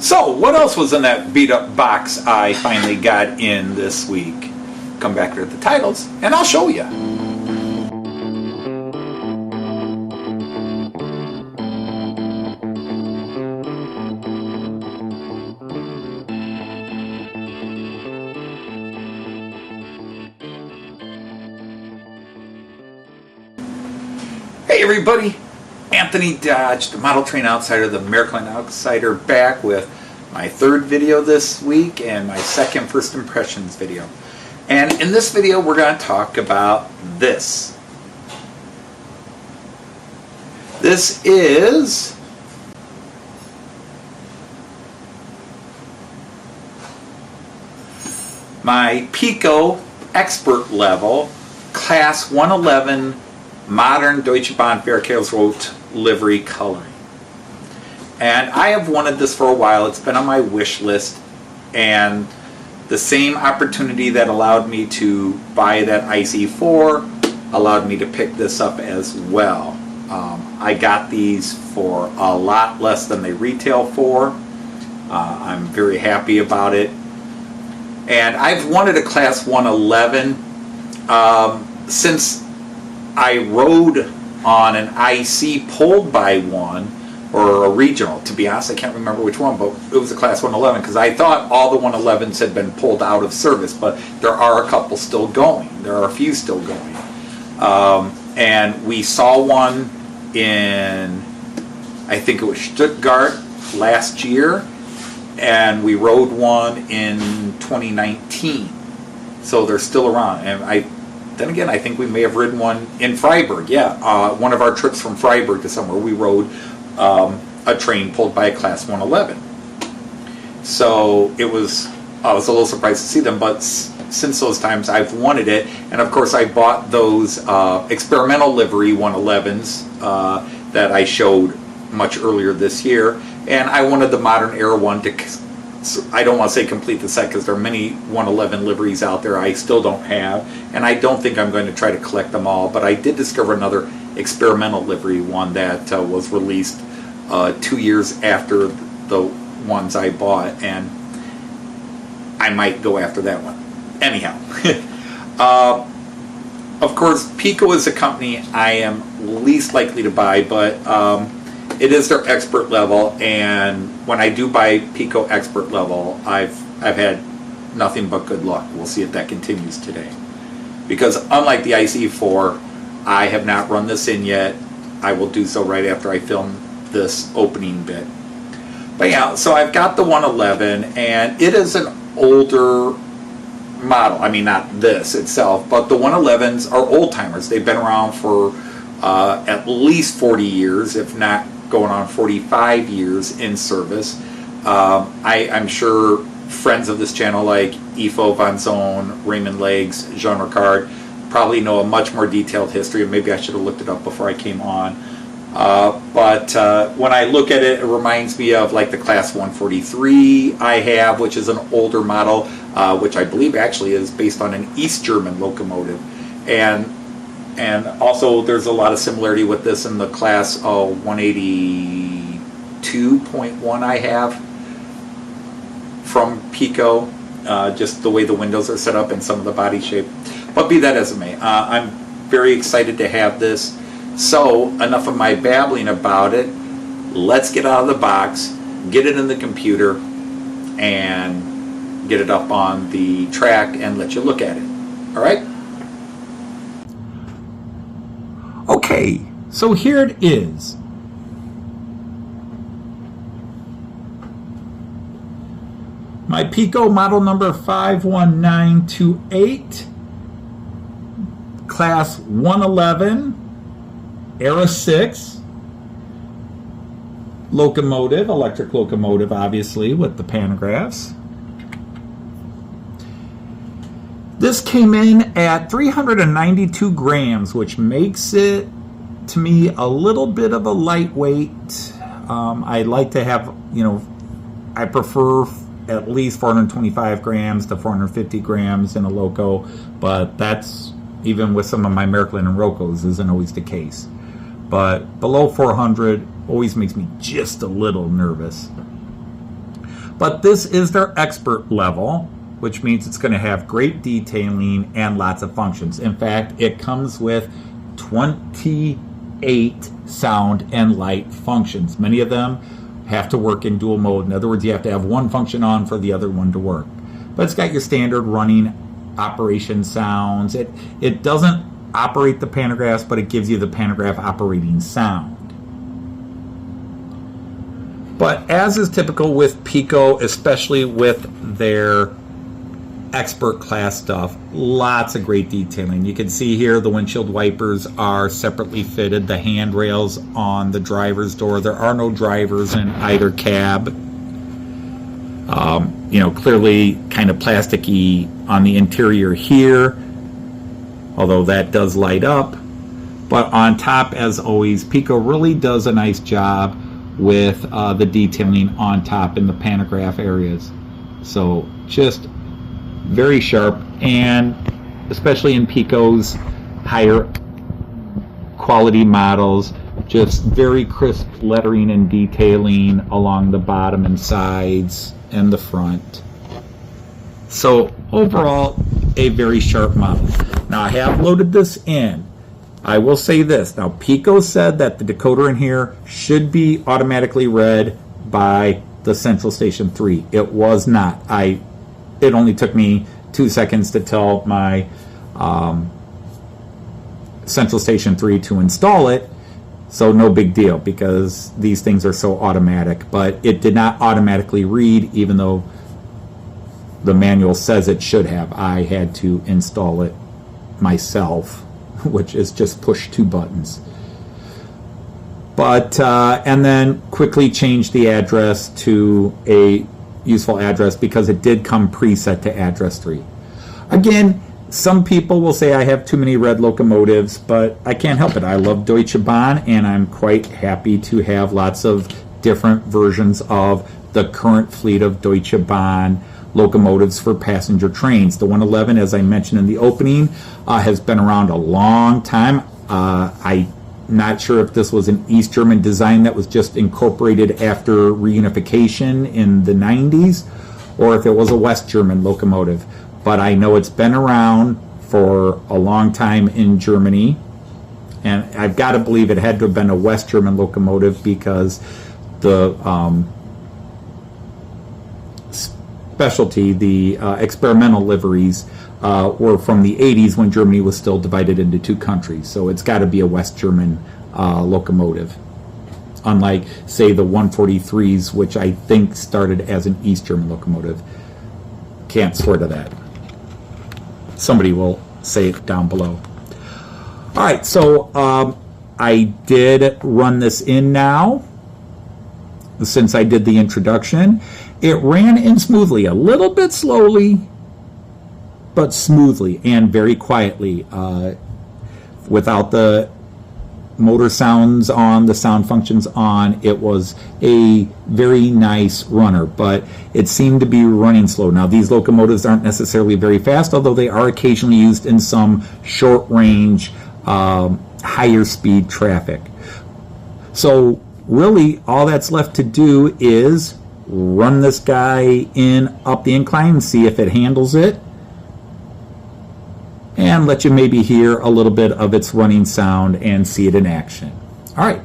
So, what else was in that beat-up box I finally got in this week? Come back to the titles, and I'll show you. Hey everybody! Anthony Dodge, the Model Train Outsider, the American Outsider, back with my third video this week and my second first impressions video. And in this video we're going to talk about this. This is my PIKO Expert level Class 111 modern Deutsche Bahn Verkehrsrot livery coloring. And I have wanted this for a while. It's been on my wish list, and the same opportunity that allowed me to buy that IC4 allowed me to pick this up as well. I got these for a lot less than they retail for. I'm very happy about it. And I've wanted a Class 111 since I rode on an IC pulled by one, or a regional. To be honest, I can't remember which one, but it was a Class 111 because I thought all the 111s had been pulled out of service, but there are a couple still going. There are a few still going. And we saw one in, I think it was Stuttgart last year, and we rode one in 2019. So they're still around. And then again, I think we may have ridden one in Freiburg. Yeah, one of our trips from Freiburg to somewhere, we rode a train pulled by a Class 111. So I was a little surprised to see them, but since those times I've wanted it. And of course I bought those experimental livery 111s that I showed much earlier this year. And I wanted the modern era one to, I don't want to say complete the set because there are many 111 liveries out there I still don't have, and I don't think I'm going to try to collect them all, but I did discover another experimental livery one that was released 2 years after the ones I bought, and I might go after that one. Anyhow, of course PIKO is a company I am least likely to buy, but it is their expert level, and when I do buy PIKO Expert level, I've had nothing but good luck. We'll see if that continues today. Because unlike the IC4, I have not run this in yet. I will do so right after I film this opening bit. But yeah, so I've got the 111, and it is an older model. I mean, not this itself, but the 111s are old timers. They've been around for at least 40 years, if not going on 45 years in service. I'm sure friends of this channel like Ifo Van Zoon, Raymond Legs, Jean Ricard probably know a much more detailed history, and maybe I should have looked it up before I came on. But when I look at it, it reminds me of like the Class 143 I have, which is an older model, which I believe actually is based on an East German locomotive. And also there's a lot of similarity with this in the Class 182.1 I have from PIKO, just the way the windows are set up and some of the body shape. But be that as it may, I'm very excited to have this. So enough of my babbling about it. Let's get out of the box, get it in the computer, and get it up on the track and let you look at it. All right? Okay, so here it is. My PIKO model number 51928, Class 111, Era 6, locomotive, electric locomotive obviously with the pantographs. This came in at 392 grams, which makes it, to me, a little bit of a lightweight. I like to have, I prefer at least 425 grams to 450 grams in a loco, but that's, even with some of my Märklin and Rocos, isn't always the case. But below 400 always makes me just a little nervous. But this is their expert level, which means it's going to have great detailing and lots of functions. In fact, it comes with 28 sound and light functions. Many of them have to work in dual mode. In other words, you have to have one function on for the other one to work. But it's got your standard running operation sounds. It doesn't operate the pantographs, but it gives you the pantograph operating sound. But as is typical with PIKO, especially with their expert class stuff, lots of great detailing. You can see here the windshield wipers are separately fitted, the handrails on the driver's door. There are no drivers in either cab. Clearly kind of plasticky on the interior here, although that does light up. But on top, as always, PIKO really does a nice job with the detailing on top in the pantograph areas. So just very sharp, and especially in PIKO's higher quality models, just very crisp lettering and detailing along the bottom and sides and the front. So overall, a very sharp model. Now I have loaded this in. I will say this. Now PIKO said that the decoder in here should be automatically read by the Central Station 3. It was not. It only took me 2 seconds to tell my Central Station 3 to install it, so no big deal because these things are so automatic. But it did not automatically read, even though the manual says it should have. I had to install it myself, which is just push 2 buttons. But and then quickly change the address to a useful address because it did come preset to address 3. Again, some people will say I have too many red locomotives, but I can't help it. I love Deutsche Bahn, and I'm quite happy to have lots of different versions of the current fleet of Deutsche Bahn locomotives for passenger trains. The 111, as I mentioned in the opening, has been around a long time. I'm not sure if this was an East German design that was just incorporated after reunification in the 90s, or if it was a West German locomotive. But I know it's been around for a long time in Germany, and I've got to believe it had to have been a West German locomotive because the specialty, the experimental liveries, were from the 80s when Germany was still divided into 2 countries. So it's got to be a West German locomotive. Unlike, say, the 143s, which I think started as an East German locomotive. Can't swear to that. Somebody will say it down below. All right, so I did run this in now since I did the introduction. It ran in smoothly, a little bit slowly, but smoothly and very quietly, without the motor sounds on, the sound functions on. It was a very nice runner, but it seemed to be running slow. Now, these locomotives aren't necessarily very fast, although they are occasionally used in some short range, higher speed traffic. So really, all that's left to do is run this guy up the incline and see if it handles it, and let you maybe hear a little bit of its running sound and see it in action. All right.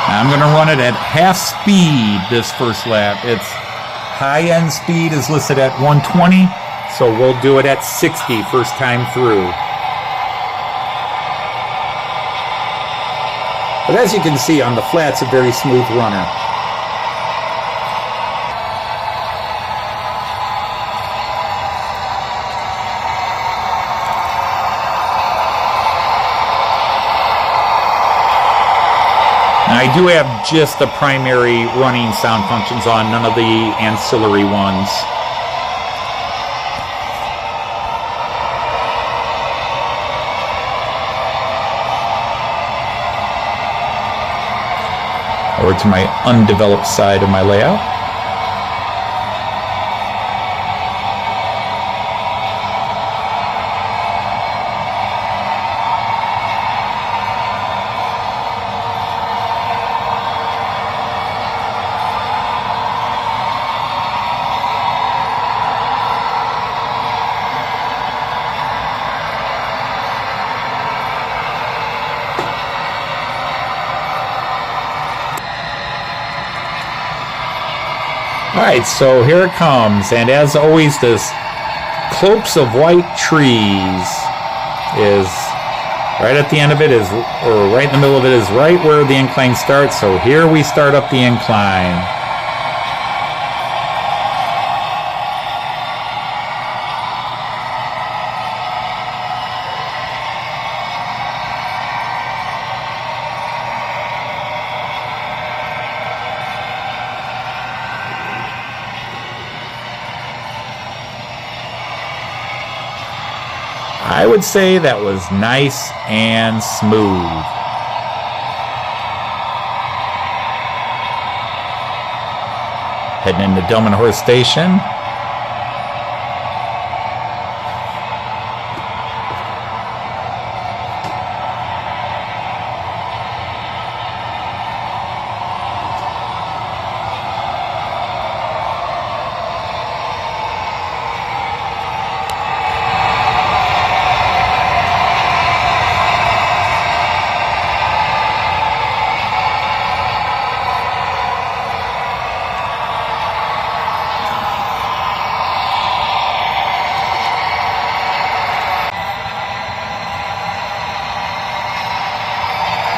I'm going to run it at half speed this first lap. Its high-end speed is listed at 120, so we'll do it at 60 first time through. But as you can see on the flats, a very smooth runner. Now, I do have just the primary running sound functions on, none of the ancillary ones. or to my undeveloped side of my layout. Alright, so here it comes, and as always, this copse of white trees is right at the end of it, or right in the middle of it, is right where the incline starts. So here we start up the incline. I would say that was nice and smooth. Heading into Delmenhorst Station.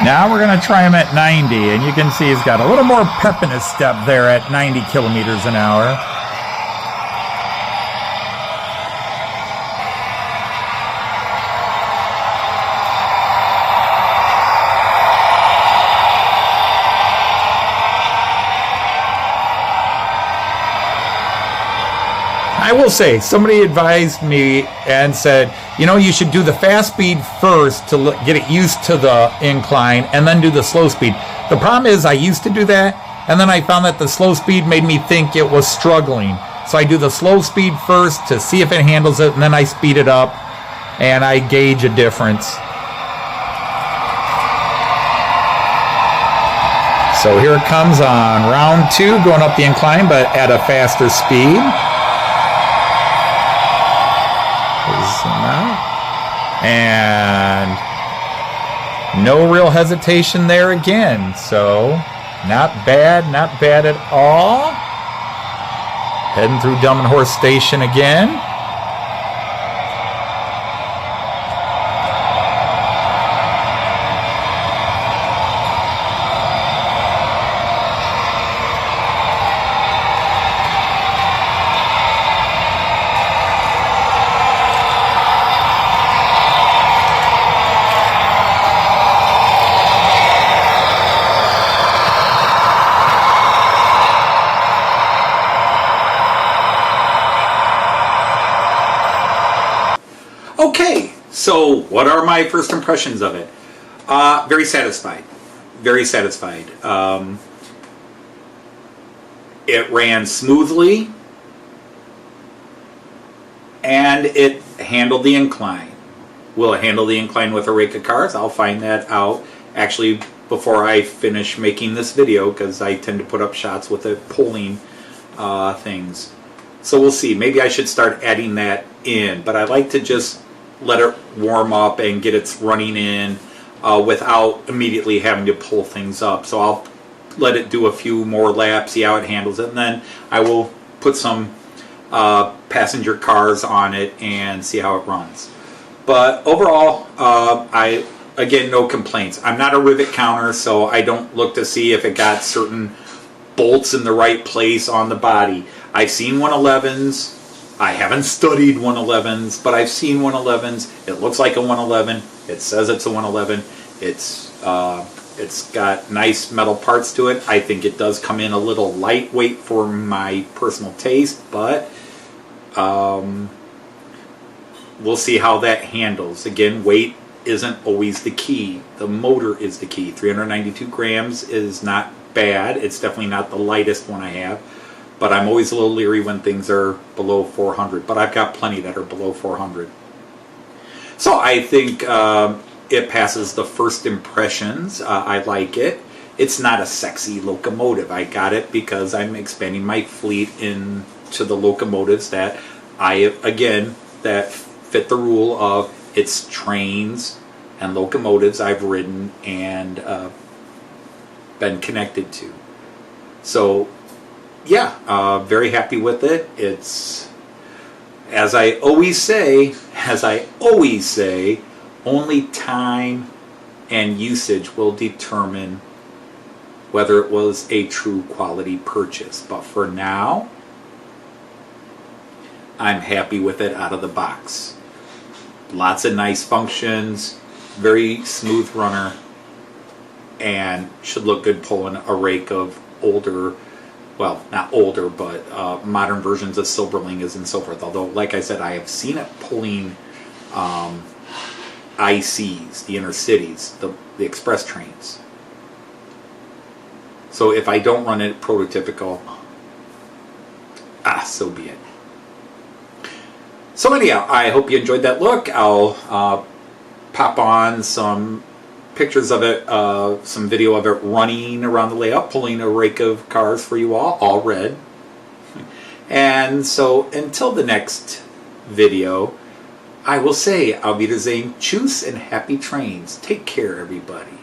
Now we're going to try him at 90, and you can see he's got a little more pep in his step there at 90 kilometers an hour. I will say, somebody advised me and said, you know, you should do the fast speed first to get it used to the incline and then do the slow speed. The problem is I used to do that, and then I found that the slow speed made me think it was struggling. So I do the slow speed first to see if it handles it, and then I speed it up and I gauge a difference. So here it comes on round 2, going up the incline, but at a faster speed. And no real hesitation there again. So not bad at all. Heading through Delmenhorst Station again. Okay, so what are my first impressions of it? Very satisfied. Very satisfied. It ran smoothly, and it handled the incline. Will it handle the incline with a rake of cars? I'll find that out actually before I finish making this video, because I tend to put up shots with the pulling things. So we'll see. Maybe I should start adding that in, but I like to just let it warm up and get its running in without immediately having to pull things up. So I'll let it do a few more laps, see how it handles it, and then I will put some passenger cars on it and see how it runs. But overall, again, no complaints. I'm not a rivet counter, so I don't look to see if it got certain bolts in the right place on the body. I've seen 111s. I haven't studied 111s, but I've seen 111s. It looks like a 111. It says it's a 111. It's got nice metal parts to it. I think it does come in a little lightweight for my personal taste, but we'll see how that handles. Again, weight isn't always the key. The motor is the key. 392 grams is not bad. It's definitely not the lightest one I have, but I'm always a little leery when things are below 400. But I've got plenty that are below 400. So I think it passes the first impressions. I like it. It's not a sexy locomotive. I got it because I'm expanding my fleet into the locomotives that that fit the rule of it's trains and locomotives I've ridden and been connected to. So yeah, very happy with it. It's, as I always say, only time and usage will determine whether it was a true quality purchase. But for now, I'm happy with it out of the box. Lots of nice functions, very smooth runner, and should look good pulling a rake of older, well, not older, but modern versions of Silberlingas and so forth. Although, like I said, I have seen it pulling ICs, the intercities, the express trains. So if I don't run it prototypical, so be it. So anyhow, I hope you enjoyed that look. I'll pop on some pictures of it, some video of it running around the layout, pulling a rake of cars for you all red. And so until the next video, I will say, auf Wiedersehen, tschüss, and happy trains. Take care, everybody.